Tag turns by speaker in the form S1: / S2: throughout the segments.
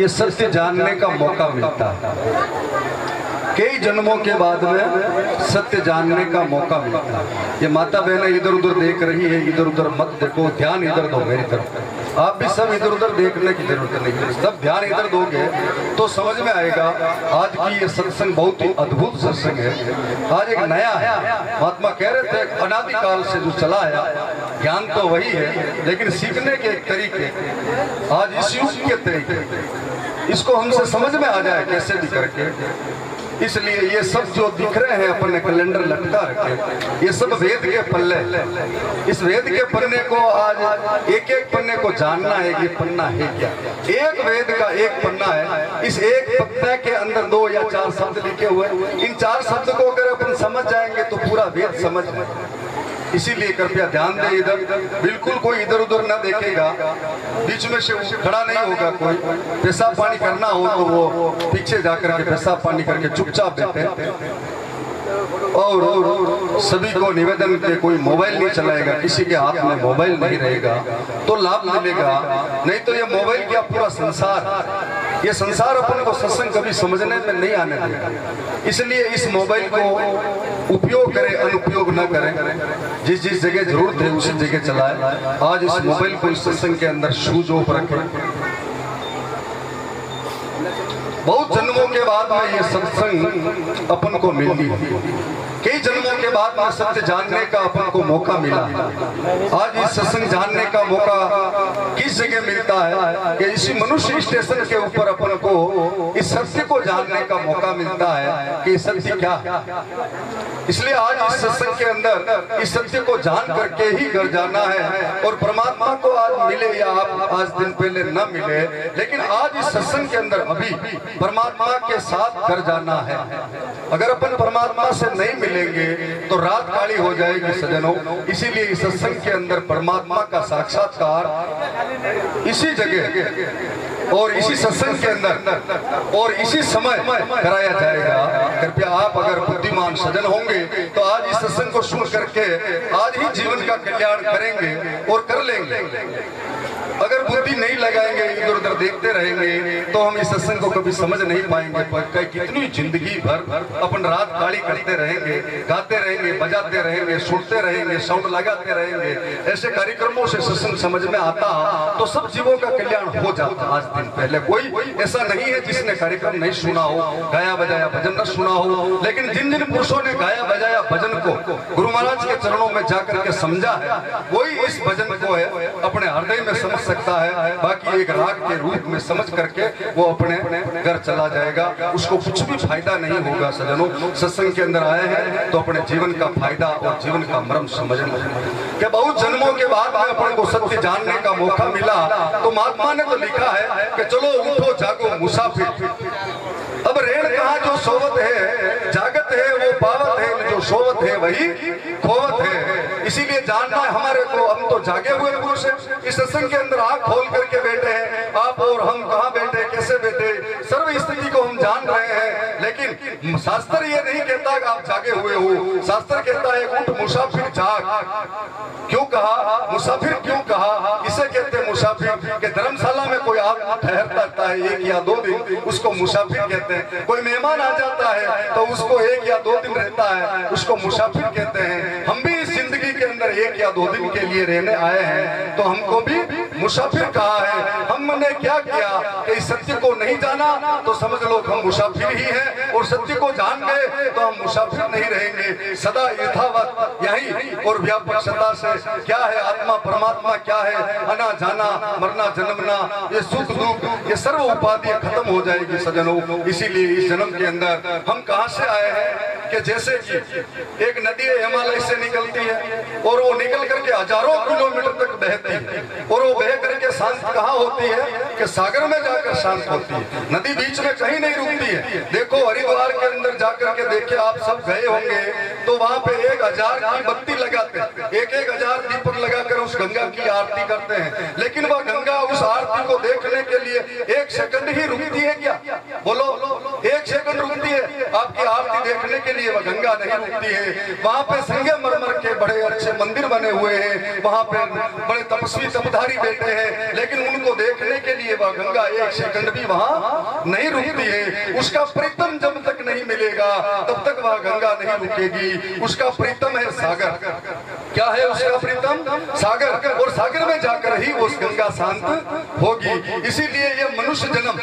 S1: ये सत्य जानने का मौका मिलता है। कई जन्मों के बाद में सत्य जानने का मौका मिलता है। ये माता बहनें इधर उधर देख रही है, इधर उधर मत देखो, ध्यान इधर दो मेरी तरफ। आप भी सब इधर उधर देखने की जरूरत नहीं है, सब ध्यान इधर दोगे तो समझ में आएगा। आज की ये सत्संग बहुत ही अद्भुत सत्संग है। आज एक नया है। महात्मा कह रहे थे अनादिकाल से जो चला आया ज्ञान तो वही है, लेकिन सीखने के एक तरीके आज इस युग के तरीके, इसको हमसे समझ में आ जाए कैसे भी करके। इसलिए ये सब जो दिख रहे हैं अपने कैलेंडर लटका रखे, ये सब वेद के पल्ले। इस वेद के पन्ने को आज एक एक पन्ने को जानना है, ये पन्ना है क्या। एक वेद का एक पन्ना है, इस एक पन्ने के अंदर 2 या 4 शब्द लिखे हुए। इन 4 शब्द को अगर अपन समझ जाएंगे तो पूरा वेद समझ में। इसीलिए कृपया ध्यान दें, इधर बिल्कुल कोई इधर उधर ना देखेगा, बीच में से खड़ा नहीं होगा। कोई पेशाब पानी करना हो तो वो पीछे जाकर के पेशाब पानी करके चुपचाप बैठे। और सभी को निवेदन के कोई मोबाइल नहीं चलाएगा, किसी के हाथ में मोबाइल नहीं रहेगा तो लाभ मिलेगा, नहीं तो ये मोबाइल क्या पूरा संसार, ये संसार अपन को सत्संग कभी समझने में नहीं आने देगा। इसलिए इस मोबाइल को उपयोग करें, अनुपयोग न करें। जिस जिस जगह जरूरत है उसी जगह चलाएं। आज इस मोबाइल को इस सत्संग के अंदर शूज ऑफ रखें। बहुत जन्मों के बाद में ये सत्संग अपन को मिलती है। कई जन्मों के बाद में सत्य जानने का अपन को मौका मिला। आज इस सत्संग जानने का मौका किस जगह मिलता है कि इसी मनुष्य स्टेशन के ऊपर अपन को इस सत्य को जानने का मौका मिलता है कि सत्य क्या है। इसलिए आज इस सत्संग के अंदर इस सत्य को जान करके ही घर जाना है। और परमात्मा को आज मिले या आप आज दिन पहले न मिले, लेकिन आज इस सत्संग के अंदर अभी परमात्मा के साथ घर जाना है। अगर अपन परमात्मा से नहीं मिलेंगे तो रात काली हो जाएगी सजनों। इसीलिए इस सत्संग के अंदर परमात्मा का साक्षात्कार इसी जगह और इसी सत्संग के अंदर और इसी समय कराया जाएगा। कृपया आप अगर बुद्धिमान सजन होंगे तो आज इस सत्संग को सुन करके आज ही जीवन का कल्याण करेंगे और कर लेंगे। अगर बुद्धि नहीं लगाएंगे, इधर उधर देखते रहेंगे तो हम इस सत्संग को कभी समझ नहीं पाएंगे। पर कितनी जिंदगी भर अपन रात काली करते रहेंगे, गाते रहेंगे, बजाते रहेंगे, सुनते रहेंगे, साउंड लगाते रहेंगे। ऐसे कार्यक्रमों से सत्संग समझ में आता तो सब जीवों का कल्याण हो जाता। आज दिन पहले कोई ऐसा नहीं है जिसने कार्यक्रम नहीं सुना हो, गाया बजाया भजन न सुना हो। लेकिन जिन जिन पुरुषों ने गाया बजाया भजन को गुरु महाराज के चरणों में जाकर के समझा है, वही इस भजन को है अपने हृदय में समझ सकता है। बाकी एक राग के रूप में समझ करके वो अपने घर चला जाएगा, उसको कुछ भी फायदा नहीं होगा। सजनों, सत्संग के अंदर आए हैं तो अपने जीवन का फायदा और जीवन का मर्म समझना कि बहुत जन्मों के बाद अपन को सत्य जानने का मौका मिला। तो महात्मा ने तो लिखा है कि चलो उठो जागो मुसाफिर, अब रेण कहाँ जो सोवत है, जागत है वो पावत है, जो सोवत है वही खोवत है। इसीलिए जानना है हमारे को, हम तो जागे हुए पुरुष हैं। इस सत्संग के अंदर आंख खोल करके बैठे हैं। आप और हम कहाँ बैठे, कैसे बैठे, सर्व स्थिति को हम जान रहे हैं। लेकिन शास्त्र ये नहीं कहता कि आप जागे हुए हो। शास्त्र कहता है उठ मुसाफिर जाग। क्यों कहा मुसाफिर, क्यों कहा? इसे कहते हैं मुसाफिर के धर्मशाला में कोई आदमी ठहरता है 1 या 2 दिन, उसको मुसाफिर कहते हैं। कोई मेहमान आ जाता है तो उसको 1 या 2 दिन रहता है, उसको मुसाफिर कहते हैं। हम भी इस जिंदगी के अंदर 1 या 2 दिन के लिए रहने आए हैं तो हमको भी मुसाफिर कहा है। हमने क्या किया कि इस सत्य को नहीं जाना तो समझ लो हम मुसाफिर ही हैं, और सत्य को जान गए तो हम मुसाफिर नहीं रहेंगे। सदा यथावत यही और व्यापक सत्ता से क्या है आत्मा परमात्मा क्या है, आना जाना मरना जन्मना, ये सुख दुख ये सर्व उपाधि खत्म हो जाएगी सजनों। इसीलिए इस जन्म के अंदर हम कहां से आए हैं कि जैसे कि एक नदी हिमालय से निकलती है और वो निकल करके हजारों किलोमीटर तक बहती है, और वो बह करके शांत कहाँ होती है कि सागर में जाकर शांत होती है। नदी बीच में कहीं नहीं रुकती है। देखो हरिद्वार के अंदर जाकर के देखिए, आप सब गए होंगे तो वहां पे 1000 की बत्ती लगाते हैं, 1000 दीपक लगाकर उस गंगा की आरती करते हैं। लेकिन वह गंगा उस आरती को देखने के लिए 1 सेकंड ही रुकती है क्या? बोलो 1 सेकंड रुकती रुकती है, आपकी आरती देखने के लिए वह गंगा नहीं रुकती है। वहाँ पे संगमरमर के बड़े अच्छे मंदिर बने हुए हैं, वहाँ पे बड़े तपस्वी तपधारी बैठे हैं, लेकिन उनको देखने के लिए वह गंगा एक सेकंड भी वहाँ नहीं रुकती है। उसका प्रीतम जब तक नहीं मिलेगा तब तक वह गंगा नहीं रुकेगी। उसका प्रीतम है सागर। क्या है उसका प्रीतम? सागर। और सागर में जाकर ही वो गंगा शांत होगी। इसीलिए ये मनुष्य जन्म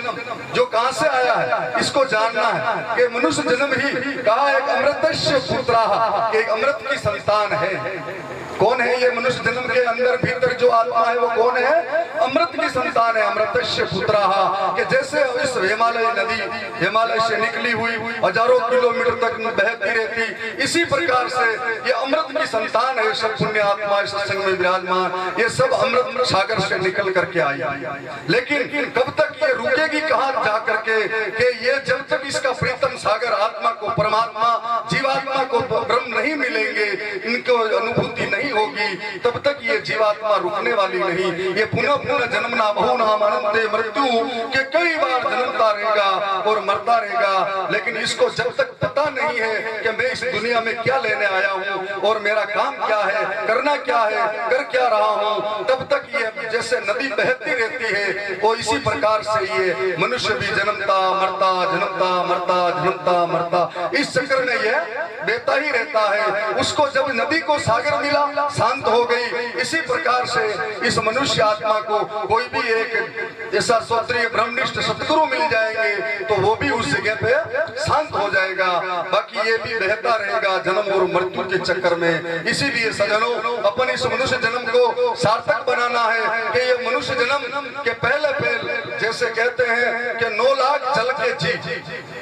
S1: जो कहां से आया है इसको जानना है कि मनुष्य जन्म ही कहा एक अमृतस्य पुत्रः, एक अमृत की संतान है। कौन है ये मनुष्य जन्म के अंदर भीतर जो आत्मा है वो कौन है? अमृत की संतान है, अमृतस्य पुत्रः। कि जैसे इस हिमालय नदी हिमालय से निकली हुई हजारों किलोमीटर तक बहती रहती, इसी प्रकार से ये अमृत की संतान है। सब पुण्य आत्मा इस संग में विराजमान, ये सब अमृत सागर से निकल करके आई। लेकिन कब तक ये रुकेगी कहाँ जा करके? कि ये जब तक इसका प्रीतम सागर आत्मा को, परमात्मा जीवात्मा को ब्रह्म नहीं मिलेंगे, इनको अनुभूति नहीं होगी, तब तक ये जीवात्मा रुकने वाली नहीं। ये पुनः पुनः जन्मना बहुनाम अनंते मृत्यु के कई बार जन्मता रहेगा और मरता रहेगा। लेकिन इसको जब तक पता नहीं है कि मैं इस दुनिया में क्या लेने आया हूँ और मेरा काम क्या है, करना क्या है, कर क्या रहा हूँ, तब तक ये जैसे नदी बहती रहती है वो इसी प्रकार से ये मनुष्य भी जन्मता मरता, जन्मता मरता, जन्मता मरता, इस चक्कर में ये बहता ही रहता है। उसको जब नदी को सागर मिला, शांत हो गई। इसी प्रकार से इस मनुष्य आत्मा को कोई भी एक ऐसा स्वतंत्र ब्रह्मनिष्ठ सतगुरु मिल जाएंगे तो वो भी उस जगह पे शांत हो जाएगा। बाकी ये भी बहता रहेगा जन्म और मृत्यु के चक्कर में। इसीलिए सजनों, अपन इस मनुष्य जन्म को सार्थक बनाना है कि ये मनुष्य जन्म के पहले जैसे कहते हैं कि 9 लाख जल के जी,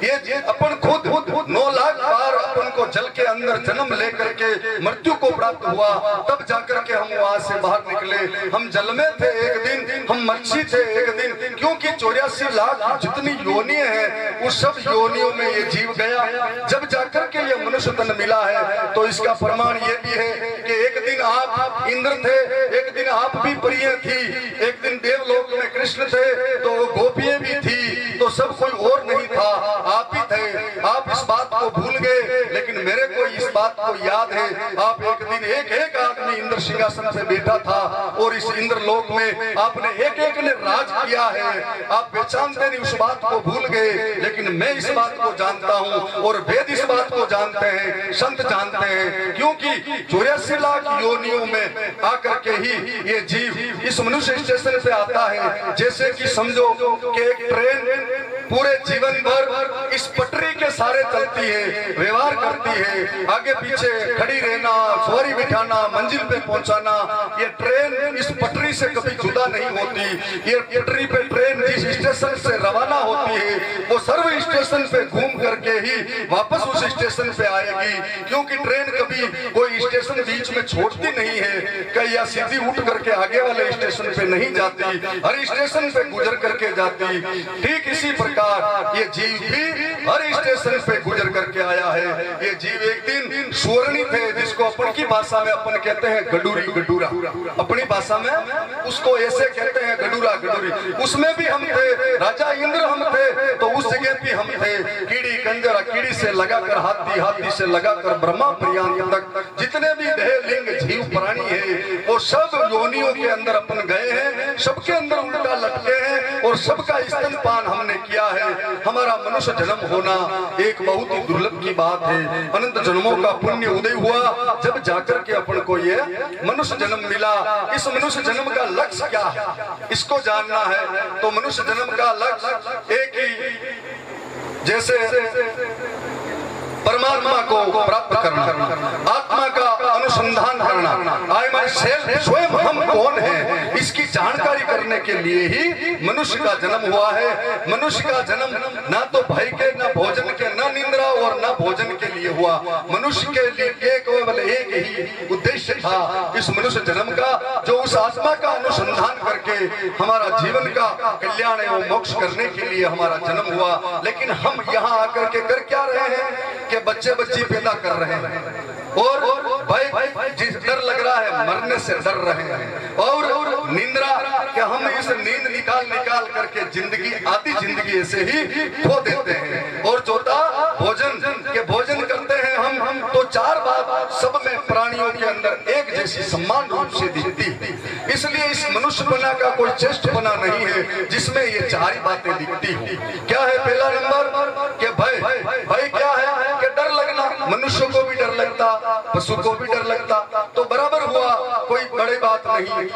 S1: ये अपन खुद 9 लाख बार अपन को जल के अंदर जन्म लेकर के मृत्यु को प्राप्त हुआ, तब जाकर के हम वहां से बाहर निकले। हम जल में थे एक दिन, हम मच्छी थे एक दिन, क्योंकि 84 लाख जितनी योनियां हैं उस सब योनियों में ये जीव गया। जब जाकर के ये मनुष्य तन मिला है तो इसका प्रमाण ये भी है कि एक दिन आप इंद्र थे, एक दिन आप भी प्रिय थी, एक दिन देवलोक में कृष्ण थे तो गोपियां भी थी, तो सब कोई और नहीं था, आप ही थे। आप इस बात को भूल गए, लेकिन मेरे को इस बात को याद है। आप एक दिन एक आदमी इंद्र सिंहासन पे बैठा था और इस इंद्र लोक में आपने एक ने राज किया है। आप पहचानते नहीं, उस बात को भूल गए, लेकिन मैं इस बात को जानता हूँ और वेद इस बात को जानते हैं, संत जानते हैं, क्योंकि 84 लाख योनियों में आकर के ही ये जीव इस मनुष्य स्टेशन पे आता है। जैसे कि समझो कि एक ट्रेन पूरे जीवन भर इस पटरी के सारे चलती है, व्यवहार करती है, आगे पीछे खड़ी रहना, सवारी बिठाना, मंजिल पे पहुंचाना। ये ट्रेन इस पटरी से कभी जुदा नहीं होती। ये पटरी पे ट्रेन जिस स्टेशन से रवाना होती है वो सर्व स्टेशन पे घूम करके ही वापस उस स्टेशन पे आएगी, क्योंकि ट्रेन कभी कोई स्टेशन बीच में छोड़ती नहीं है, कहीं या सीधी उठ करके आगे वाले स्टेशन पे नहीं जाती, हर स्टेशन पे गुजर करके जाती। ठीक इसी प्रकार ये जीव भी हर स्टेशन पे गुजर करके आया है। ये जीव एक दिन सुवर्णी थे, जिसको अपन की भाषा में अपन कहते हैं गडूरी, गडूरा, अपनी भाषा में उसको ऐसे कहते हैं गडूरा, गडूरी। उसमें भी हम थे, राजा इंद्र हम थे, तो उस जगह भी हम थे। कीड़ी कंजरा, कीड़ी से लगाकर हाथी, हाथी से लगाकर ब्रह्मा पर्यंत तक जितने भी देह लिंग जीव प्राणी है वो सब योनियों के अंदर अपन गए हैं, सबके अंदर उल्टा लटके हैं और सबका स्तनपान हमने किया है। हमारा मनुष्य जन्म होना एक बहुत ही दुर्लभ की बात है। अनंत जन्मों का पुण्य उदय हुआ जब जाकर के अपन को ये मनुष्य जन्म मिला। इस मनुष्य जन्म का लक्ष्य क्या है इसको जानना है। तो मनुष्य जन्म का लक्ष्य एक ही, जैसे परमात्मा को प्राप्त करना, आत्मा का अनुसंधान करना, आई माई सेल्फ, स्वयं हम कौन है इसकी जानकारी करने के लिए ही मनुष्य का जन्म हुआ है। मनुष्य का जन्म ना तो भय के, ना भोजन के, ना निंद्रा और ना भोजन के लिए हुआ। मनुष्य के लिए केवल एक ही उद्देश्य था इस मनुष्य जन्म का, जो उस आत्मा का अनुसंधान करके हमारा जीवन का कल्याण एवं मोक्ष करने के लिए हमारा जन्म हुआ। लेकिन हम यहाँ आकर के कर क्या रहे हैं कि बच्चे बच्ची पैदा कर रहे हैं और भाई जिस डर लग रहा है मरने से डर रहे हैं, और निंद्रा कि हम इस नींद निकाल करके जिंदगी, आधी जिंदगी ऐसे ही खो देते हैं। और चौथा ऐसी सम्मान रूप से दिखती है। इसलिए इस मनुष्य बना का कोई चेष्ट बना नहीं है जिसमें ये चार बातें दिखती हो। क्या है पहला नंबर कि भय। भय क्या है कि डर लगना। मनुष्य को भी डर लगता, पशु को भी डर लगता, तो बराबर हुआ, कोई बड़ी बात नहीं।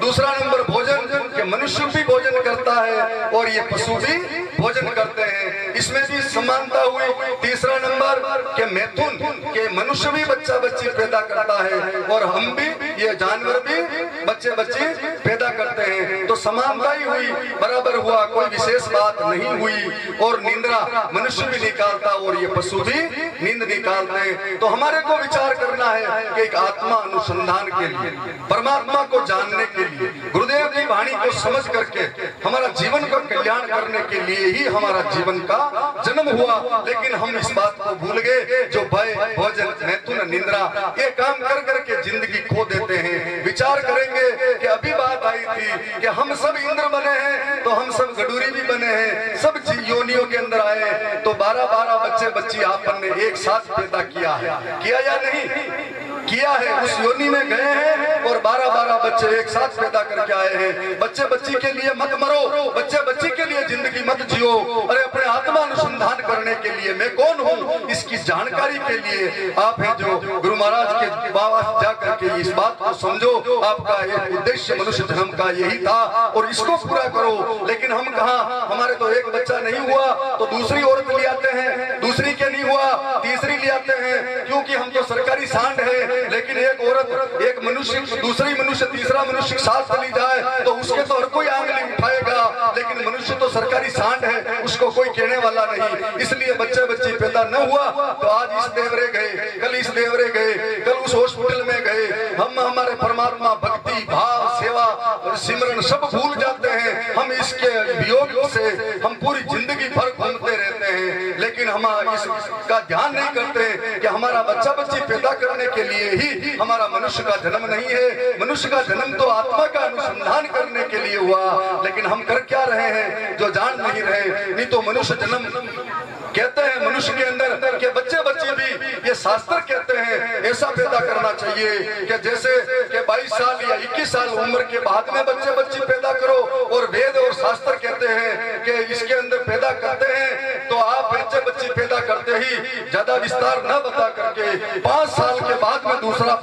S1: दूसरा नंबर भोजन, कि मनुष्य भी भोजन करता है और ये पशु भी भोजन करते हैं, इसमें भी समानता हुई। तीसरा नंबर के मैथुन, के मनुष्य भी बच्चा बच्ची पैदा करता है और हम भी, ये जानवर भी बच्चे बच्ची पैदा करते हैं, तो समानता ही हुई, बराबर हुआ, कोई विशेष बात नहीं हुई। और निंद्रा मनुष्य भी निकालता और ये पशु भी नींद निकालते हैं। तो हमारे को विचार करना है कि एक आत्मा अनुसंधान के लिए, परमात्मा को जानने के लिए, गुरुदेव की वाणी को समझ करके हमारा जीवन का कल्याण करने के लिए ही हमारा जीवन का जन्म हुआ। लेकिन हम इस बात को भूल गए, जो भय, भोजन, मैथुन, निंद्रा, ये काम कर करके जिंदगी खो देते हैं। विचार करेंगे कि अभी बात आई थी कि हम सब इंद्र बने हैं, तो हम सब गडूरी भी बने हैं, सब योनियों के अंदर आए, तो 12-12 बच्चे बच्ची आपन ने एक साथ पैदा किया है, किया या नहीं किया है? उस योनि में गए हैं और 12-12 बच्चे एक साथ पैदा करके आए हैं। बच्चे बच्ची के लिए मत मरो, बच्चे बच्ची के लिए जिंदगी मत जियो, अरे अपने आत्मा अनुसंधान करने के लिए मैं कौन हूँ इसकी जानकारी के लिए आप है जो गुरु महाराज के बाबा जा करके इस बात को समझो। आपका एक उद्देश्य मनुष्य जन्म का यही था और इसको पूरा करो। लेकिन हम कहाँ, हमारे तो एक बच्चा नहीं हुआ तो दूसरी औरत ले आते हैं, दूसरी के नहीं हुआ तीसरी ले आते हैं, क्योंकि हम तो सरकारी सांड है। लेकिन एक औरत, एक मनुष्य, दूसरी मनुष्य, तीसरा मनुष्य साथ चली जाए तो उसके तो हर कोई आंख नहीं उठाएगा, लेकिन मनुष्य तो सरकारी सांड है, उसको कोई कहने वाला नहीं। इसलिए बच्चे बच्ची पैदा न हुआ तो आज इस देवरे गए, कल इस देवरे गए, कल उस हॉस्पिटल में गए। हम हमारे परमात्मा भक्ति भाव सेवा सिमरन सब भूल जाते हैं। हम इसके वियोग से हम पूरी जिंदगी भर घूमते रहते हैं, लेकिन हम इसका ध्यान नहीं करते कि हमारा बच्चा बच्ची पैदा करने के लिए ही हमारा मनुष्य का जन्म नहीं है। मनुष्य का जन्म तो आत्मा का अनुसंधान करने के लिए हुआ, लेकिन हम कर क्या रहे हैं जो जान नहीं रहे। नहीं तो मनुष्य जन्म कहते हैं मनुष्य के अंदर के बच्चे बच्चे भी, ये शास्त्र कहते हैं ऐसा पैदा करना चाहिए कि जैसे कि 22 साल या 21 साल उम्र के बाद में बच्चे बच्ची पैदा करो। और वेद और शास्त्र कहते हैं कि इसके अंदर पैदा करते हैं तो आप बच्चे बच्ची पैदा करते ही ज्यादा विस्तार न बता करके 5 साल के बाद में दूसरा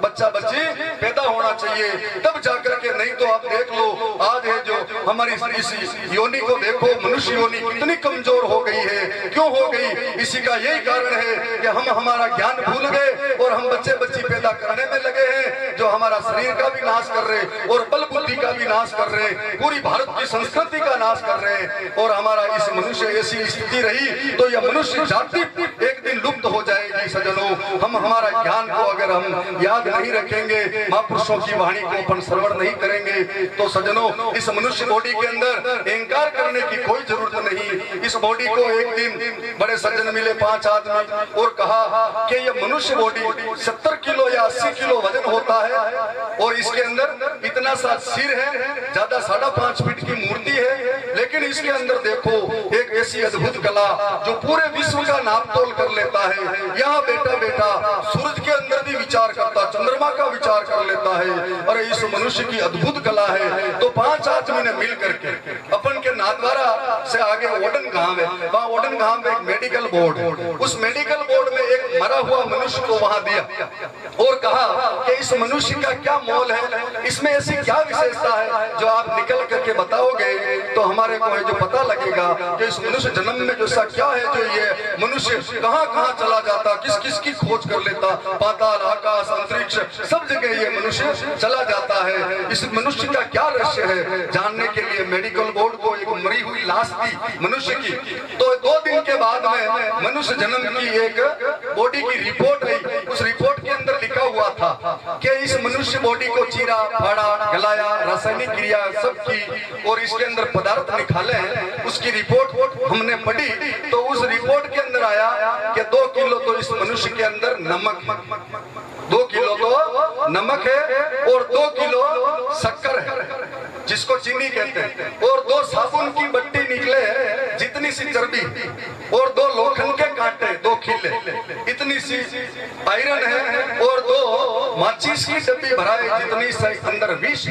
S1: बच्चा बच्ची पैदा होना चाहिए, तब जाकर के। नहीं तो आप देख लो आज है जो हमारी इस योनि को देखो, मनुष्य योनि कितनी कमजोर हो गई है। क्यों हो गई? इसी का यही कारण है कि हम हमारा ज्ञान भूल गए और हम बच्चे बच्ची पैदा करने में लगे हैं, जो हमारा शरीर का भी नाश कर रहे और बल बुद्धि का भी नाश कर रहे, पूरी भारत की संस्कृति का नाश कर रहे। और हमारा इस मनुष्य ऐसी स्थिति रही तो यह मनुष्य जाति एक दिन लुप्त हो जाएगी। सज्जनों, हम हमारा ज्ञान को अगर हम याद नहीं रखेंगे, महापुरुषों की वाणी को अपन श्रवण नहीं करेंगे, तो सज्जनों इस मनुष्य बॉडी के अंदर अहंकार करने की कोई जरूरत नहीं। इस बॉडी को एक दिन बड़े सज्जन मिले 5 आदमी और कहा कि ये मनुष्य बॉडी 70 किलो या 80 किलो वजन होता है और इसके अंदर इतना सा सिर है, ज्यादा 5.5 फीट की मूर्ति है, लेकिन इसके अंदर देखो एक ऐसी अद्भुत कला जो पूरे विश्व का नापतोल कर लेता है। यहाँ बेटा बेटा सूरज के अंदर भी विचार करता, चंद्रमा का विचार कर लेता है। और इस मनुष्य की अद्भुत कला है। तो 5 आदमी ने मिल करके अपन के नाथद्वारा से आगे ओडन गांव है, वहाँ ओडन गांव में एक मेडिकल बोर्ड, उस मेडिकल बोर्ड में एक मरा हुआ मनुष्य को वहां दिया और कहा कि इस मनुष्य का क्या मोल है, इसमें ऐसी क्या विशेषता है जो आप निकल करके बताओगे तो हमारे को है जो पता लगेगा कि इस मनुष्य जन्म में जैसा क्या है जो ये मनुष्य कहाँ कहाँ चला जाता, किस किस की खोज कर लेता, पाताल आकाश अंतरिक्ष सब जगह ये मनुष्य चला जाता है। इस मनुष्य का क्या रहस्य है जानने के लिए मेडिकल बोर्ड को एक मरी हुई लाश दी मनुष्य की। तो 2 दिन के बाद में मनुष्य जन्म की एक बॉडी की रिपोर्ट आई। उस रिपोर्ट के अंदर लिखा हुआ था कि इस मनुष्य बॉडी को चीरा फाड़ा गलाया, रासायनिक क्रिया सब की और इसके अंदर पदार्थ निकाले। उसकी रिपोर्ट हमने पढ़ी तो उस रिपोर्ट के अंदर आया कि 2 किलो तो इस मनुष्य के अंदर नमक, 2 किलो तो नमक है और 2 किलो शक्कर है जिसको चीनी कहते हैं, और 2 साबुन की बट्टी निकले है जितनी सी चर्बी, और 2 लोखंड के कांटे, 2 खिले, इतनी सी आयरन है, और 2 माचिस की डब्बी भराए जितनी सही अंदर विष,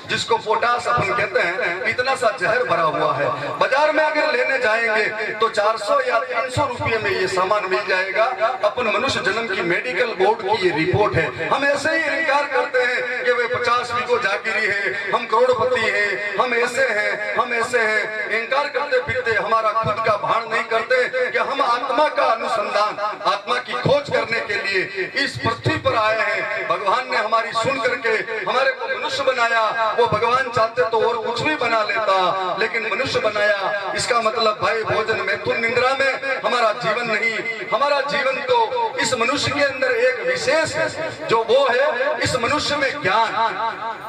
S1: जिसको पोटास अपन कहते हैं, इतना सा जहर भरा हुआ है। बाजार में अगर लेने जाएंगे तो 400 या 300 रुपये में ये सामान मिल जाएगा। अपन मनुष्य जन्म की मेडिकल बोर्ड की ये रिपोर्ट है। हम ऐसे ही इनकार करते हैं कि वे 50 बीघो जागीरी है, हम करोड़पति हैं, हम ऐसे हैं, हम ऐसे हैं। इनकार करते फिरते हमारा खुद का भान नहीं करते कि हम आत्मा का अनुसंधान, आत्मा की खोज करने के लिए इस पृथ्वी पर आए हैं। भगवान ने हमारी सुन करके हमारे को मनुष्य बनाया। वो भगवान चाहते तो और कुछ भी बना लेता, लेकिन मनुष्य बनाया। इसका मतलब भाई भोजन मैथुन निद्रा में हमारा जीवन नहीं। हमारा जीवन तो इस मनुष्य के अंदर एक विशेष है, जो वो है इस मनुष्य में ज्ञान।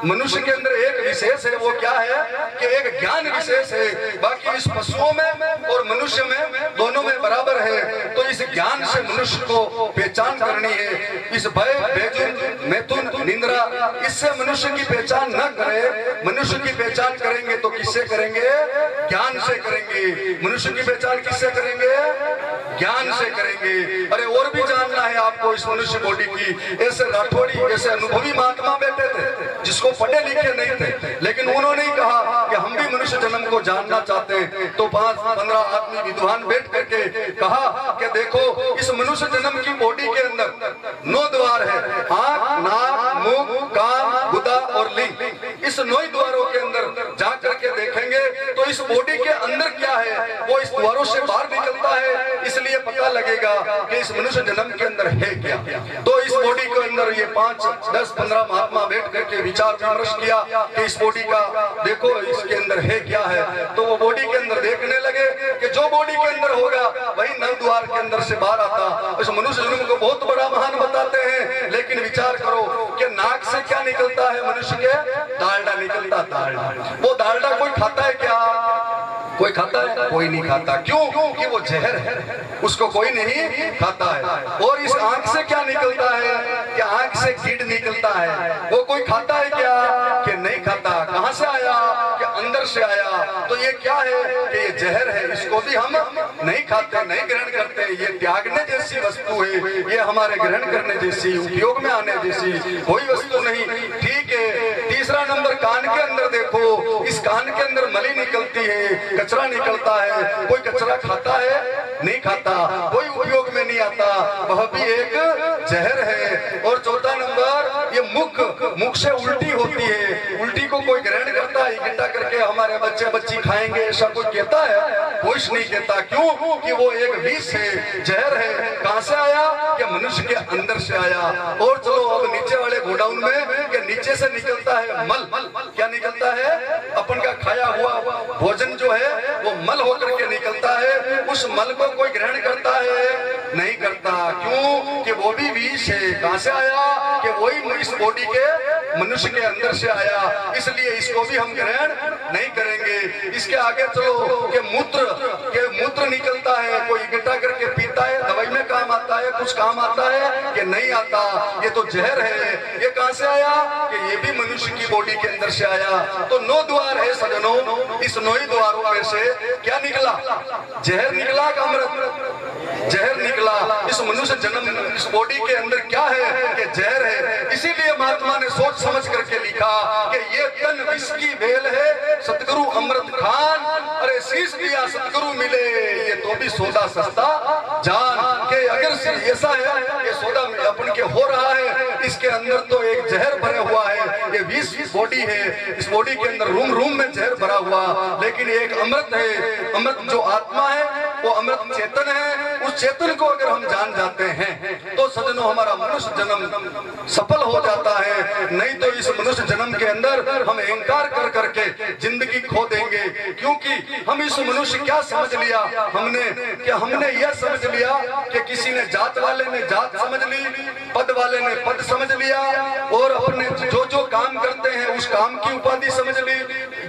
S1: मनुष्य के अंदर एक विशेष है, वो क्या है कि एक ज्ञान विशेष है। बाकी इस पशुओं में और मनुष्य में दोनों में बराबर है। तो इस ज्ञान से मनुष्य को पहचान करनी है। इस भय भोजन मैथुन निद्रा, इससे मनुष्य की पहचान न करे। मनुष्य की पहचान करेंगे तो किससे करेंगे? ज्ञान से करेंगे। मनुष्य की पहचान किससे करेंगे? ज्ञान से करेंगे। अरे और भी जानना है आपको इस मनुष्य बॉडी की। ऐसे राठौड़ी, ऐसे अनुभवी महात्मा बैठे थे जिसको पढ़े लिखे नहीं थे, लेकिन उन्होंने ही कहा कि हम भी मनुष्य जन्म को जानना चाहते हैं। तो 5-15 आदमी विद्वान बैठ करके कहा कि देखो इस मनुष्य जन्म की बॉडी के अंदर 9 द्वार है, आंख, नाक, मुख, कान, गुदा और लिंग। इस 9 द्वारों के अंदर जा करके देखेंगे तो इस बॉडी के अंदर क्या है वो इस द्वारों से बाहर निकलता है। इसलिए पता लगेगा कि इस मनुष्य जन्म के अंदर है क्या। तो इस बॉडी के अंदर ये 5, 10, 15 महात्मा बैठ करके विचार विमर्श किया कि इस बॉडी का देखो इसके अंदर है क्या है। तो वो बॉडी के अंदर देखने लगे कि जो बॉडी के अंदर होगा वही 9 द्वार के अंदर से बाहर आता। इस मनुष्य जन्म को बहुत बड़ा महान बताते हैं, लेकिन विचार करो कि नाक से क्या निकलता है मनुष्य के? डालडा निकलता। डालडा, वो डालडा कोई खाता है क्या? कोई खाता है? कोई नहीं खाता। क्यों? कि वो जहर है, उसको कोई नहीं खाता है। और इस आंख से क्या निकलता है कि आंख से कीट निकलता है, वो कोई खाता है क्या? कि नहीं खाता। कहां से आया? कि अंदर से आया। तो ये क्या है कि ये जहर है, इसको भी हम नहीं खाते, नहीं ग्रहण करते। ये त्यागने जैसी वस्तु है, ये हमारे ग्रहण करने जैसी, उपयोग में आने जैसी कोई वस्तु नहीं। ठीक है। तीसरा नंबर कान के अंदर देखो, इस कान के अंदर मली निकलती है, कचरा निकलता है। कोई कचरा खाता है? नहीं खाता, कोई उपयोग में नहीं आता, वह भी एक जहर है। और चौथा नंबर ये मुख से उल्टी होती है। उल्टी को कोई ग्रहण करता है? इकट्ठा करके हमारे बच्चे बच्ची खाएंगे ऐसा कोई कहता है? कुछ नहीं कहता। क्यों? कि वो एक विष है, जहर है। कहां से आया? कि मनुष्य के अंदर से आया। और चलो अब नीचे वाले गोडाउन में कि नीचे से निकलता है मल। क्या निकलता है? अपन का खाया हुआ भोजन जो है वो मल होकर के निकलता है। उस मल को कोई ग्रहण करता है? नहीं करता। क्यों? कि वो भी विष है। कहां से आया? कि वही इस बॉडी के मनुष्य के अंदर से आया। इसलिए इसको भी हम ग्रहण नहीं करेंगे। इसके आगे चलो कि मूत्र निकलता है, कोई इकट्ठा करके पीता है, दवाई में काम आता है, कुछ काम आता है कि नहीं आता? ये तो जहर है। ये कहां से आया? कि ये भी मनुष्य की बॉडी के अंदर से आया। तो 9 द्वार है सजनों, इस 9 द्वारों में से क्या निकला? जहर निकला का अमृत? जहर निकला। इस मनुष्य जन्म इस बॉडी के अंदर क्या है? कि जहर है। इसीलिए महात्मा ने सोच समझ करके लिखा कि ये तन विष की बेल है, सतगुरु अमृत खान। अरे शीश दिया सतगुरु मिले, ये तो भी सौदा सस्ता जान। के अगर ऐसा है ये सौदा अपन के हो रहा है, इसके अंदर तो एक जहर भरा हुआ है। ये विष बॉडी है, इस बॉडी के अंदर रूम में जहर भरा हुआ, लेकिन एक अमृत है। अमृत जो आत्मा है वो अमृत चेतन है। उस चेतन को अगर हम जान जाते हैं तो सजनों हमारा मनुष्य जन्म सफल हो जाता है। नहीं तो इस मनुष्य जन्म के अंदर हम अहंकार कर करके जिंदगी खो देंगे। क्योंकि हम इस मनुष्य क्या समझ लिया? हमने यह समझ लिया कि किसी ने जात वाले ने जात समझ ली, पद वाले ने पद समझ लिया, और अपने जो काम करते हैं उस काम की उपाधि समझ ली।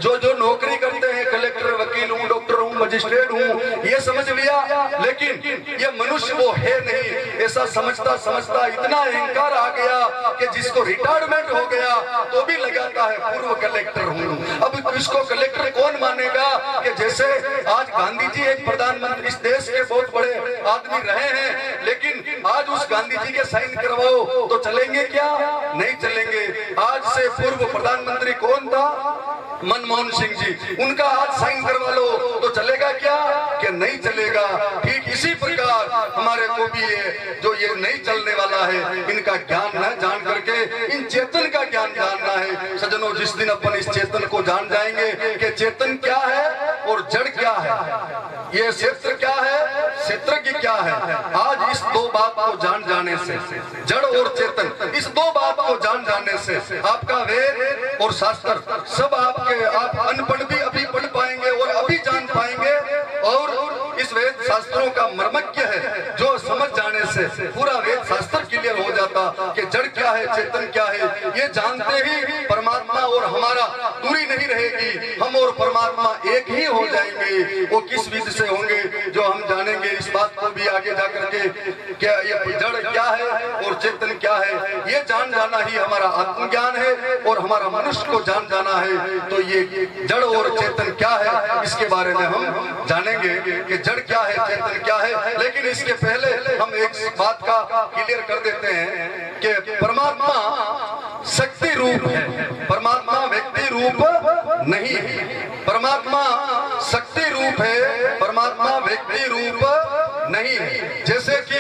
S1: जो नौकरी करते हैं, कलेक्टर, वकील हूँ, डॉक्टर हूँ, मजिस्ट्रेट हूँ, ये समझ लिया। लेकिन ये मनुष्य वो है नहीं। ऐसा समझता समझता इतना अहंकार आ गया कि जिसको रिटायरमेंट हो गया तो भी लगाता है पूर्व कलेक्टर हूँ। अब इसको कलेक्टर कौन मानेगा? कि जैसे आज गांधी जी एक प्रधानमंत्री इस देश के बहुत बड़े आदमी रहे हैं, लेकिन आज उस गांधी जी के साइन करवाओ तो चलेंगे क्या? नहीं चलेंगे। आज से पूर्व प्रधानमंत्री कौन था? मनमोहन सिंह जी, उनका आज साइन करवा लो तो चलेगा क्या? कि नहीं चलेगा। ठीक इसी प्रकार हमारे को भी ये जो ये नहीं चलने वाला है, इनका ज्ञान न जान करके इन चेतन का ज्ञान जानना है। सज्जनों, जिस दिन अपन इस चेतन को जान जाएंगे कि चेतन क्या है और जड़ क्या है, ये क्षेत्र क्या है, क्षेत्र की क्या है, आज इस दो बात को जान जाने से, जड़ और चेतन, इस दो बात को जान जाने से आपका वेद और शास्त्र सब आप अनपढ़ भी अभी पढ़ पाएंगे और अभी जान पाएंगे। और इस वेद शास्त्रों का मर्मज्ञ है जो समझ जाने से पूरा वेद शास्त्र क्लियर हो जाता कि जड़ क्या है, चेतन क्या है। ये जानते ही परमात्मा और हमारा दूरी नहीं रहेगी, हम और परमात्मा एक ही हो जाएंगे। वो किस विधि से होंगे जो हम जानेंगे। इस बात को भी आगे जाकर के क्या ये जड़ क्या है और चेतन क्या है, ये जान जाना ही हमारा आत्मज्ञान है और हमारा मनुष्य को जान जाना है। तो ये जड़ और चेतन क्या है, इसके बारे में हम जानेंगे कि जड़ क्या है, चेतन क्या है। लेकिन इसके पहले हम एक बात का क्लियर कर देते हैं कि परमात्मा शक्ति रूप है, परमात्मा व्यक्ति रूप नहीं है। परमात्मा शक्ति रूप है, परमात्मा व्यक्ति रूप नहीं है। जैसे कि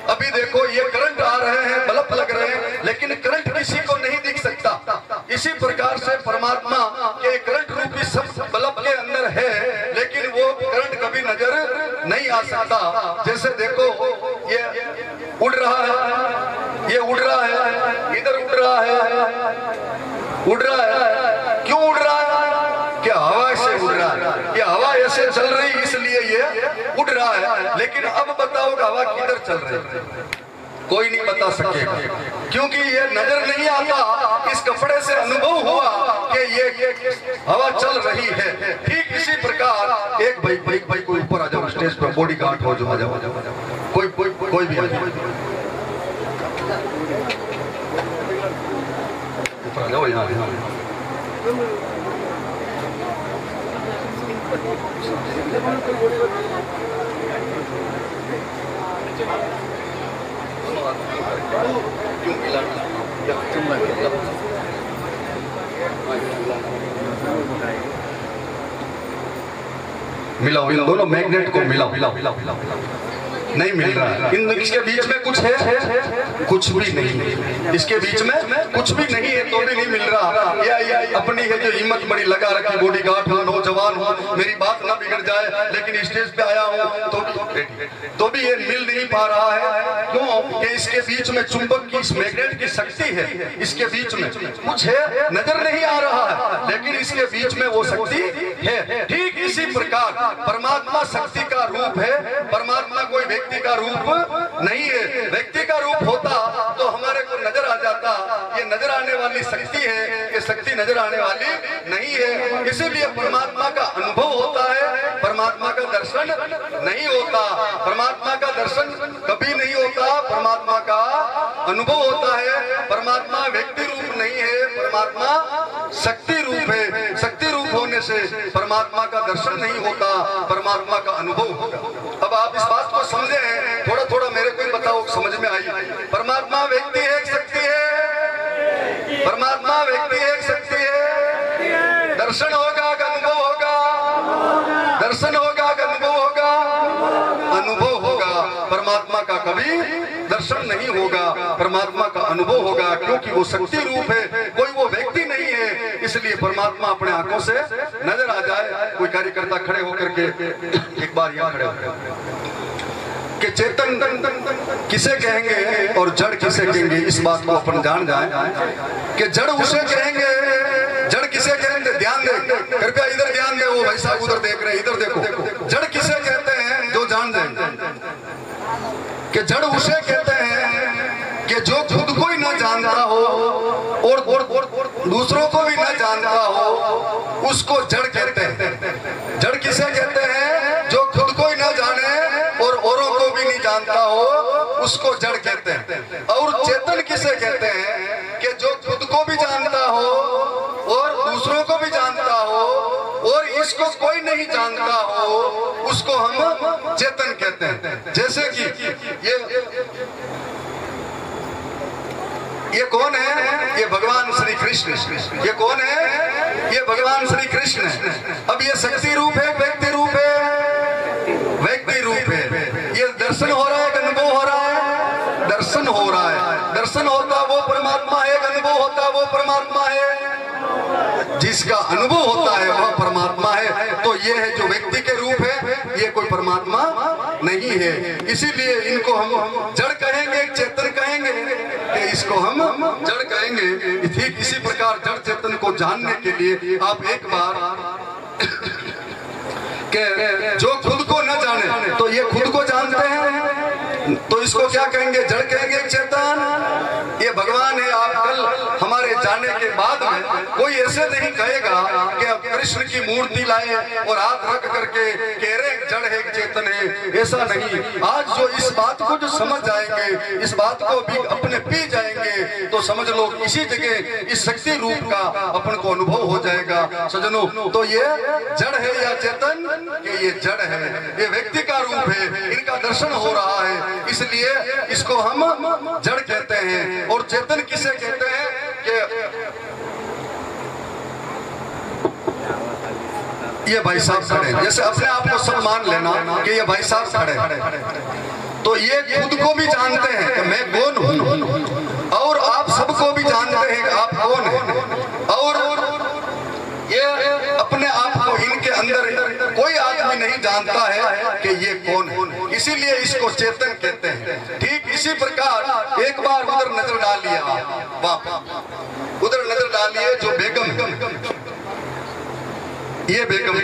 S1: अभी देखो ये करंट आ रहे हैं, बल्ब लग रहे हैं, लेकिन करंट किसी को नहीं दिख सकता। इसी प्रकार से परमात्मा के करंट रूपी सब बल्ब के अंदर है, लेकिन वो करंट कभी नजर नहीं आ सकता। जैसे देखो ये उड़ रहा है, ये उड़ रहा है, इधर उड़ रहा है, उड़ रहा है। क्यों उड़ रहा है? क्या हवा से उड़ रहा है। ये हवा ऐसे चल रही इसलिए ये उड़ रहा है। लेकिन अब बताओ हवा किधर चल रही है? कोई नहीं बता सकेगा, क्योंकि ये नजर नहीं आता। इस कपड़े से अनुभव हुआ कि ये हवा चल रही है। ठीक इसी प्रकार एक भाई कोई ऊपर आ जाओ, स्टेज पर बॉडी गार्ड हो जो आ जाओ, कोई भी ऊपर आ जाओ यहाँ। मिलाओ इन दोनों मैग्नेट को, मिलाओ। नहीं मिल रहा है। इन इसके बीच में कुछ है? कुछ भी नहीं। इसके बीच में कुछ भी नहीं है तो भी नहीं मिल रहा। या अपनी है जो हिम्मत बड़ी लगा रखी, बॉडी गार्ड हूँ, नौजवान हूँ, मेरी बात ना बिगड़ जाए, लेकिन स्टेज पे आया हूँ तो भी ये मिल नहीं पा रहा है। क्यों? कि इसके बीच में चुंबक की, इस मैग्नेट की शक्ति है। इसके बीच में कुछ है, नजर नहीं आ रहा है, लेकिन इसके बीच में वो शक्ति है। ठीक इसी प्रकार परमात्मा शक्ति का रूप है। परमात्मा कोई व्यक्ति का रूप नहीं है। व्यक्ति का रूप होता तो हमारे को नजर आ जाता। ये नजर आने वाली शक्ति है, ये शक्ति नजर आने वाली नहीं है। इसीलिए परमात्मा का अनुभव होता है, परमात्मा का दर्शन नहीं होता। परमात्मा का दर्शन कभी नहीं होता, परमात्मा का अनुभव होता है। परमात्मा व्यक्ति रूप नहीं है, परमात्मा शक्ति रूप है। शक्ति रूप होने से परमात्मा का दर्शन नहीं होता, परमात्मा का अनुभव होता। अब आप इस बात को समझे हैं, थोड़ा थोड़ा मेरे को ही बताओ, समझ में आई? परमात्मा व्यक्ति है, एक शक्ति है। परमात्मा व्यक्ति है, एक शक्ति है। दर्शन होगा का अनुभव होगा, दर्शन होगा का अनुभव होगा, अनुभव होगा। परमात्मा का कभी दर्शन नहीं होगा, परमात्मा का अनुभव होगा, क्योंकि वो शक्ति रूप है, कोई वो व्यक्ति नहीं है। इसलिए परमात्मा अपने आंखों से नजर आ जाए। कोई कार्यकर्ता खड़े होकर के एक बार यहाँ खड़े होकर कि चेतन किसे कहेंगे और जड़ किसे कहेंगे, इस बात को अपन जान जाए कि जड़ उसे कहेंगे, जड़ किसे कहेंगे। ध्यान दे, कृपया इधर ध्यान दे। वो भाई साहब उधर देख रहे हैं, इधर देखो। जड़ किसे कहते हैं जो जान जाए कि जड़ उसे कहते हैं कि जो खुद को ही ना जानता हो और दूसरों को भी ना जानता हो, उसको जड़ कहते हैं। जड़ किसे कहते हैं? जो खुद को ही ना जाने और औरों को भी नहीं जानता हो, उसको जड़ कहते हैं। और चेतन किसे कहते हैं? कि जो खुद को भी जानता हो और दूसरों को भी जानता हो और इसको कोई नहीं जानता हो, उसको हम चेतन कहते हैं। जैसे कि ये कौन है? ये भगवान श्री कृष्ण। ये कौन है? ये भगवान श्री कृष्ण। अब ये शक्ति रूप है, व्यक्ति रूप है, व्यक्ति रूप है। ये दर्शन हो रहा है, अनुभव हो रहा है, दर्शन हो रहा है। दर्शन होता वो परमात्मा है, अनुभव होता वो परमात्मा है। जिसका अनुभव होता है वह परमात्मा है। तो ये है जो व्यक्ति के रूप है, ये कोई परमात्मा नहीं है। इसीलिए इनको हम जड़ कहेंगे, चेतन कहेंगे, कि इसको हम जड़ कहेंगे। ठीक इसी प्रकार जड़ चेतन को जानने के लिए आप एक बार के जो खुद को न जाने, तो ये खुद को जानते हैं, तो इसको क्या कहेंगे? जड़ कहेंगे, चेतन। ये भगवान है। आप कल हमारे जाने के बाद में कोई ऐसे नहीं कहेगा कि अब कृष्ण की मूर्ति लाए और हाथ रख करके कह रहे जड़ है, चेतन है। ऐसा नहीं। आज जो इस बात को जो समझ जाएंगे, इस बात को भी अपने पी जाएंगे, तो समझ लो इसी जगह इस शक्ति रूप का अपन को अनुभव हो जाएगा। सजनों, तो ये जड़ है या चेतन? कि ये जड़ है, ये व्यक्ति का रूप है, इनका दर्शन हो रहा है, इसलिए इसको हम जड़ कहते हैं। और चेतन किसे कहते हैं? कि ये भाई साहब खड़े, जैसे अपने आप को सब मान लेना कि ये भाई साहब खड़े, तो ये खुद को भी जानते हैं कि मैं कौन हूं, और आप सबको भी जानते हैं कि आप कौन हैं। और ये अपने आप को इनके अंदर कोई आदमी नहीं जानता है कि ये कौन है, इसीलिए इसको चेतन कहते हैं। ठीक इसी प्रकार एक बार उधर नजर डालिए, उधर नजर डालिए जो बेगम, ये बेगम,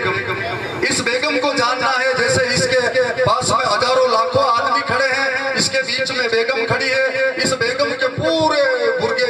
S1: इस बेगम को जानना है। जैसे इसके पास में हजारों लाखों आदमी खड़े हैं, इसके बीच में बेगम खड़ी है। इस बेगम के पूरे बुर्गे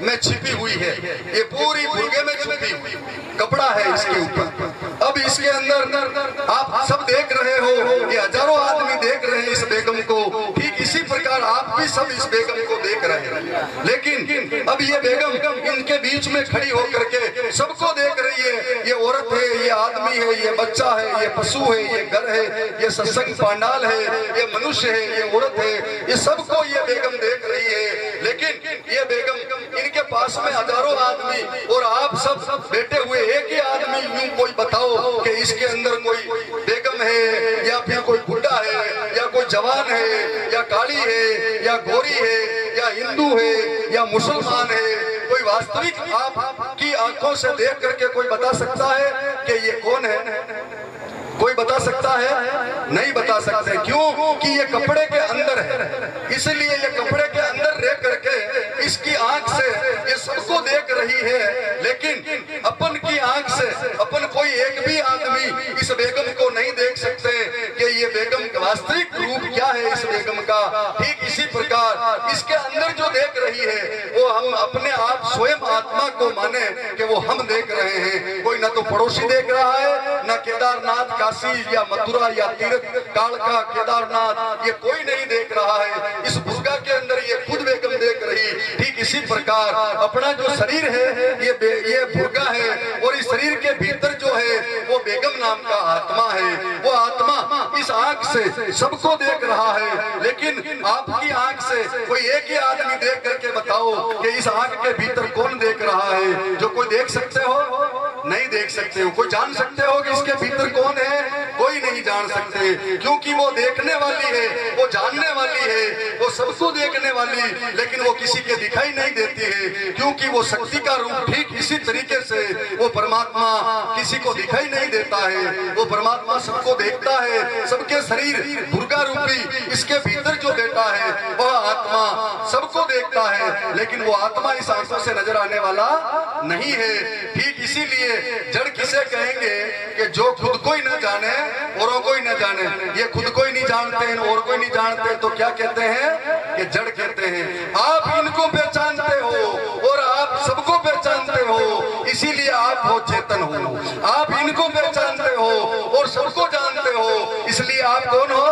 S1: में छिपी हुई है, ये पूरी बुर्गे में छिपी हुई कपड़ा है इसके ऊपर। अब इसके अंदर आप सब देख रहे हो, ये हजारों आदमी देख रहे हैं इस बेगम को। ठीक इसी प्रकार आप भी सब इस बेगम को देख रहे हैं। लेकिन अब ये बेगम इनके बीच में खड़ी होकर के सबको देख रही है। ये औरत है, ये आदमी है, ये बच्चा है, ये पशु है, ये घर है, ये सत्संग पांडाल है, ये मनुष्य है, ये औरत है, ये सबको ये बेगम देख रही है। लेकिन ये बेगम इनके पास में हजारों आदमी और आप सब बैठे हुए, एक ही आदमी यूं कोई बताओ कि इसके अंदर कोई बेगम है, या फिर कोई बुढ़ा है, या कोई जवान है, या काली है, या गोरी है, या हिंदू है, या मुसलमान है, कोई वास्तविक आपकी आंखों से देख करके कोई बता सकता है कि ये कौन है? कोई बता सकता है? नहीं बता सकते। क्यों? कि ये कपड़े के अंदर है, इसलिए ये कपड़े के अंदर रह करके इसकी आंख से ये सबको देख रही है। लेकिन अपन की आंख से अपन कोई एक भी आदमी इस बेगम को नहीं देख सकते कि ये बेगम वास्तविक रूप क्या है इस बेगम का। ठीक इसी प्रकार इसके अंदर जो देख रही है वो हम अपने आप स्वयं आत्मा को माने कि वो हम देख रहे हैं। कोई ना तो पड़ोसी देख रहा है, ना केदारनाथ, काशी या मथुरा या तीर्थ कालका, केदारनाथ, ये कोई नहीं देख रहा है। इस बुर्गा के अंदर ये खुद बेगम देख रही। ठीक इसी प्रकार अपना जो शरीर है ये बुर्गा है, और इस शरीर के भीतर जो है वो बेगम नाम का आत्मा है। वो आत्मा इस आंख से सबको देख रहा है। लेकिन आपकी आंख से कोई एक ही आदमी देख करके बताओ कि इस आंख के भीतर कौन देख रहा है? जो कोई देख सकते हो? नहीं देख सकते हो। कोई जान सकते हो कि इसके भीतर कौन है? कोई नहीं जान सकते, क्योंकि वो देखने वाली है, वो जानने वाली है, वो सबको देखने वाली, लेकिन वो किसी के दिखाई नहीं देती है, क्योंकि वो शक्ति का रूप। ठीक इसी तरीके से वो परमात्मा किसी को दिखाई नहीं देता है, वो परमात्मा सबको देखता है। सबके शरीर दुर्गा रूपी इसके भीतर जो बैठा है वह आत्मा सबको देखता है, लेकिन वो आत्मा इस आंखों से नजर आने वाला नहीं है। ठीक इसीलिए जड़ किसे कहेंगे? कि जो खुद को ही न जाने औरों को ही न जाने। ये खुद को ही नहीं जानते हैं और कोई नहीं जानते, तो क्या कहते हैं? कि जड़ कहते हैं। आप इनको पहचानते हो और आप सबको पहचानते हो, इसीलिए आप हो चेतन हो। आप इनको पहचानते हो और सबको जानते हो, इसलिए आप कौन हो?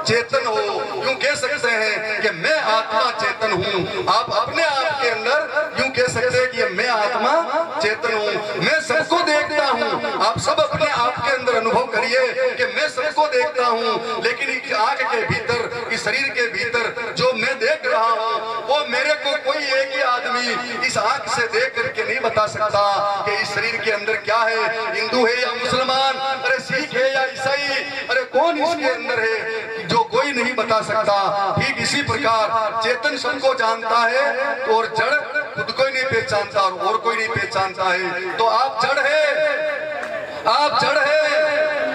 S1: चेतन हो। यूं कह सकते हैं कि मैं आत्मा चेतन हूं। आप अपने आप के अंदर यूं कह सकते हैं कि मैं आत्मा चेतन हूं, मैं सबको देखता हूं। आप सब अपने आप के अंदर अनुभव करिए कि मैं सबको देखता हूं, लेकिन इस आंख के भीतर, इस शरीर के भीतर देख करके नहीं बता सकता कि इस शरीर के अंदर क्या है, हिंदू है या मुसलमान, अरे सिख है या ईसाई, अरे कौन इसके अंदर है, जो कोई नहीं बता सकता। ठीक इसी प्रकार चेतन सबको जानता है और जड़ खुद को ही नहीं पहचानता और कोई नहीं पहचानता है। तो आप जड़ है, आप जड़ है,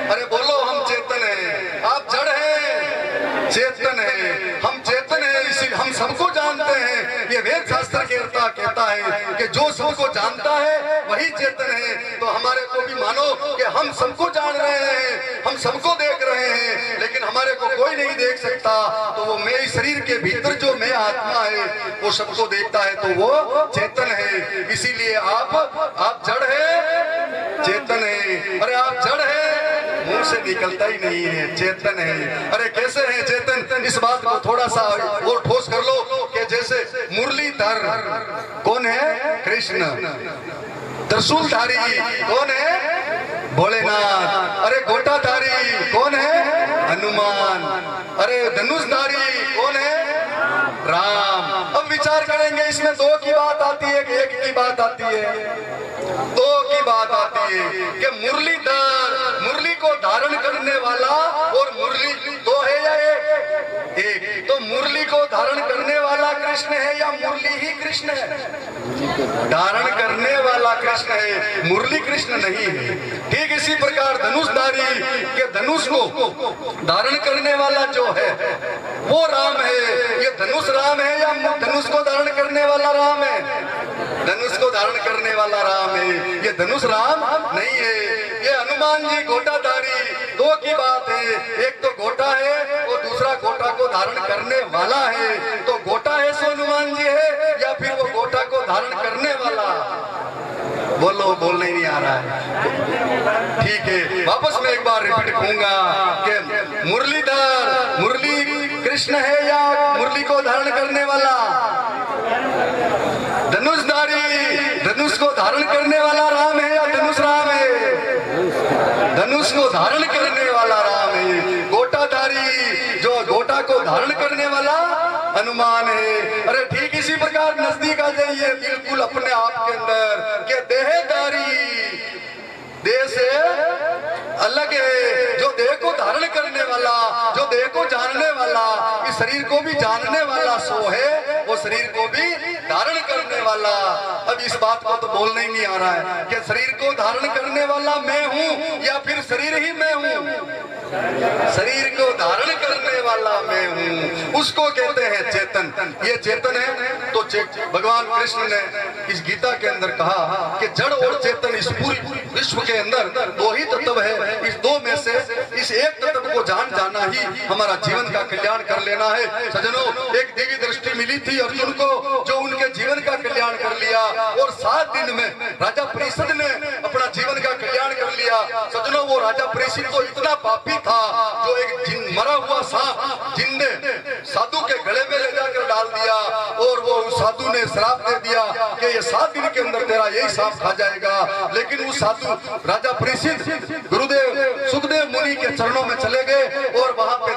S1: अरे बोलो हम चेतन है। आप जड़ है, चेतन है, हम चेतन है, इसी हम सबको जानते हैं। ये वेद शास्त्र कहता है कि जो सबको जानता है वही चेतन है। तो हमारे को भी मानो कि हम सबको जान रहे हैं, हम सबको देख रहे हैं, लेकिन हमारे को कोई नहीं देख सकता। तो वो मैं इस शरीर के भीतर जो मैं आत्मा है वो सबको देखता है, तो वो चेतन है। इसीलिए आप जड़ है, चेतन है। अरे आप जड़ है, मुंह से निकलता ही नहीं है, चेतन है। अरे कैसे है चेतन, इस बात को थोड़ा सा और ठोस कर लो कि जैसे मुरलीधर कौन है, कृष्ण। त्रिशूलधारी कौन है, भोलेनाथ। अरे गोटाधारी कौन है, हनुमान। अरे धनुषधारी कौन है, राम। अब विचार करेंगे, इसमें दो की बात आती है कि एक की बात आती है? दो की बात आती है कि मुरलीधर, मुरली को धारण करने वाला, और मुरली दो है या एक? तो मुरली को धारण करने वाला कृष्ण है या मुरली ही कृष्ण है? धारण करने वाला कृष्ण है, मुरली कृष्ण नहीं है। ठीक इसी प्रकार धनुषधारी के धनुष को धारण करने वाला जो है वो राम है। ये धनुष राम है या धनुष को धारण करने वाला राम है? धनुष को धारण करने वाला राम है, ये धनुष राम नहीं है। ये हनुमान जी गोटाधारी, दो की बात है, एक तो गोटा है और दूसरा गोटा को धारण करने वाला है। तो गोटा है सो हनुमान जी है या फिर वो गोटा को धारण करने वाला? बोलो, बोलने ही नहीं आ रहा है। ठीक है, वापस मैं एक बार रिपीट करूंगा कि मुरलीधर, मुरली कृष्ण है या मुरली को धारण करने वाला? धनुषधारी, धनुष को धारण करने वाला राम है या धनुष राम है? धनुष को धारण करने वाला राम है। गोटाधारी, जो गोटा को धारण करने वाला हनुमान है। अरे ठीक इसी प्रकार नजदीक आ जाइए बिल्कुल अपने आप के अंदर कि देहधारी, देह से अलग है, जो देह को धारण करने वाला, जो देह को जानने वाला, इस शरीर को भी जानने वाला सो है, वो शरीर को भी धारण करने वाला। अब इस बात को तो बोलना ही नहीं आ रहा है कि शरीर को धारण करने वाला मैं हूं या फिर शरीर ही मैं हूं? शरीर को धारण करने वाला मैं हूं, उसको कहते हैं चेतन। ये चेतन है। तो भगवान कृष्ण ने इस गीता के अंदर कहा कि जड़ और चेतन इस पूरी विश्व के अंदर दो ही तत्व है। इस दो में से इस एक तत्व को जाना ही हमारा जीवन का कल्याण कर लेना है। सजनों, एक दिव्य दृष्टि मिली थी अर्जुन को, जो उनके जीवन का कल्याण कर लिया, और 7 दिन में राजा परीक्षित ने अपना जीवन का कल्याण कर लिया। सजनों, वो राजा परीक्षित तो इतना पापी था, जो एक मरा हुआ सांप जिंदे साधु के गले में ले जाकर डाल दिया, और वो साधु ने श्राप दे दिया कि ये 7 दिन के अंदर तेरा यही सांप खा जाएगा। लेकिन वो साधु राजा परीक्षित गुरुदेव सुखदेव मुनि के चरणों में चले गए और वहां पे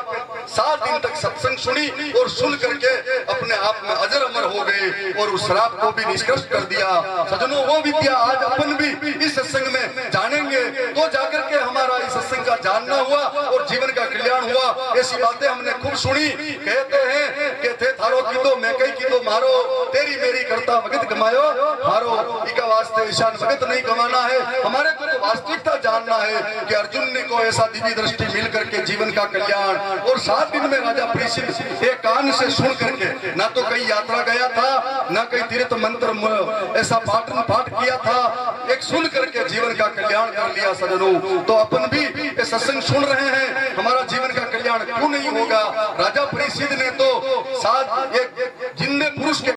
S1: 7 दिन तक सत्संग सुनी, और सुन करके अपने आप में अजर अमर हो गए और उस श्राप को भी निष्कर्ष कर दिया। सजनों, वो विद्या आज अपन भी इस सत्संग में जानेंगे तो जाकर के हमारा इस सत्संग का जानना हुआ और जीवन का कल्याण हुआ। ऐसी बातें हमने खूब सुनी। कहते हैं कि थे थारो की तो मैं कई की तो मारो, तेरी मेरी करता भगत कमायो हारो। इका वास्ते ईशान भगत नहीं कमाना है, हमारे को तो वास्तविकता जानना है कि अर्जुन ने को ऐसा दिव्य दृष्टि मिल करके जीवन का कल्याण, और 7 दिन में राजा परीक्षित एक कान से सुन करके, ना तो कहीं यात्रा गया था, ना कहीं तीर्थ मंत्र ऐसा पाठ किया था, एक सुन करके जीवन का कल्याण कर लिया। सजनों, तो अपन भी ये सत्संग सुन रहे हैं, हमारा जीवन का कल्याण क्यों नहीं होगा? राजा परीक्षित ने तो 7 एक जिंदे पुरुष के